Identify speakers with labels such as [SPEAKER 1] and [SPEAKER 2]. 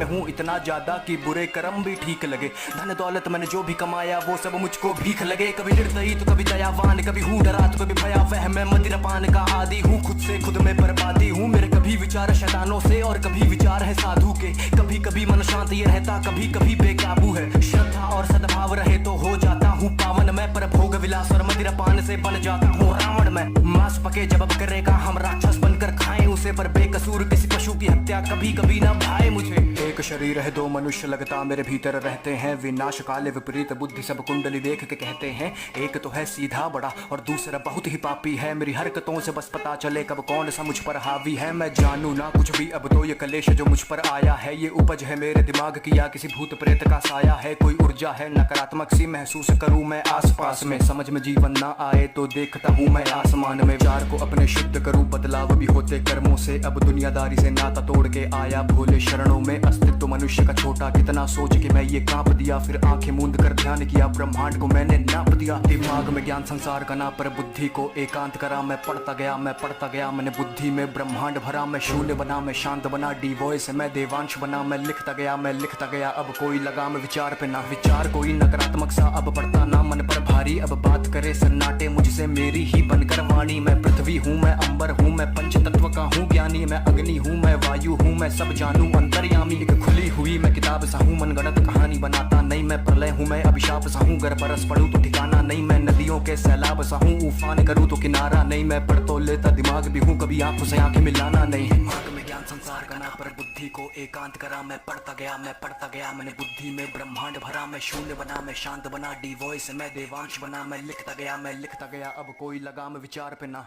[SPEAKER 1] मैं हूँ इतना ज्यादा कि बुरे कर्म भी ठीक लगे। धन दौलत मैंने जो भी कमाया वो सब मुझको भीख लगे। कभी निर्दयी तो कभी दयावान, कभी हूँ डरा तो कभी भयावह। मैं मदिरापान का आदी हूँ, खुद से खुद में बर्बादी हूँ। मेरे कभी विचार शैतानों से और कभी विचार है साधु के। कभी कभी मन शांत ये रहता, कभी कभी बेकाबू है। श्रद्धा और सद्भाव रहे तो हो जाता हूँ पावन मैं, पर भोग विलास और मदिरापान से बन जाता हूँ रावण मैं। मांस पके जब अब करेगा हम राक्षस बनकर खाएं उसे, पर बेकसूर किसी पशु की हत्या कभी कभी ना भाए मुझे। एक शरीर है दो मनुष्य लगता मेरे भीतर रहते हैं, विनाश काले विपरीत बुद्धि सब कुंडली देख के कहते हैं। एक तो है सीधा बड़ा और दूसरा बहुत ही पापी है। मेरी हरकतों से बस पता चले कब कौन सा मुझ पर हावी है। मैं जानू ना कुछ भी अब तो ये कलेश जो मुझ पर आया है, ये उपज है मेरे दिमाग की या किसी भूत प्रेत का साया है। कोई ऊर्जा है नकारात्मक सी महसूस करूं मैं आसपास में, समझ में जीवन ना आए तो देखता हूं मैं आसमान में। विचार को अपने शुद्ध करूं, बदलाव भी होते कर्मों से। अब दुनियादारी से नाता तोड़ के आया भोले शरणों में। अस्तित्व मनुष्य का छोटा कितना सोच के मैं ये कांप दिया, फिर आंखें मूंद कर ध्यान किया ब्रह्मांड को मैंने नाप दिया। दिमाग में ज्ञान संसार का ना, पर बुद्धि को एकांत करा। मैं पढ़ता गया मैंने बुद्धि में ब्रह्मांड भरा। मैं शून्य बना मैं शांत बना, डी वॉइस मैं देवांश बना। मैं लिखता गया अब कोई लगाम विचार पे ना। विचार कोई नकारात्मक सा अब पड़ता ना मन पर भारी। अब बात करे सन्नाटे मुझसे मेरी ही बनकर वाणी। मैं पृथ्वी हूँ मैं अंबर हूँ मैं पंच तत्व का हूँ ज्ञानी। मैं अग्नि हूँ मैं वायु हूँ मैं सब जानू अंतर्यामी। एक खुली हुई मैं किताब सा हूँ, मनगढ़ंत कहानी बनाता नहीं। मैं प्रलय हूँ मैं अभिशाप सा हूँ, गर बरस पड़ूं तो ठिकाना नहीं। मैं नदियों के सैलाब सा हूँ, उफान करूँ तो किनारा नहीं। मैं पढ़ तो लेता दिमाग भी हूँ, कभी आंखों से आंखें मिलाना नहीं। दिमाग में ज्ञान संसार का ना, पर बुद्धि को एकांत करा। मैं पढ़ता गया मैंने बुद्धि में ब्रह्मांड भरा। मैं शून्य बना मैं शांत बना, डी वॉइस मैं देवांश बना। मैं लिखता गया अब कोई लगाम विचार पे ना।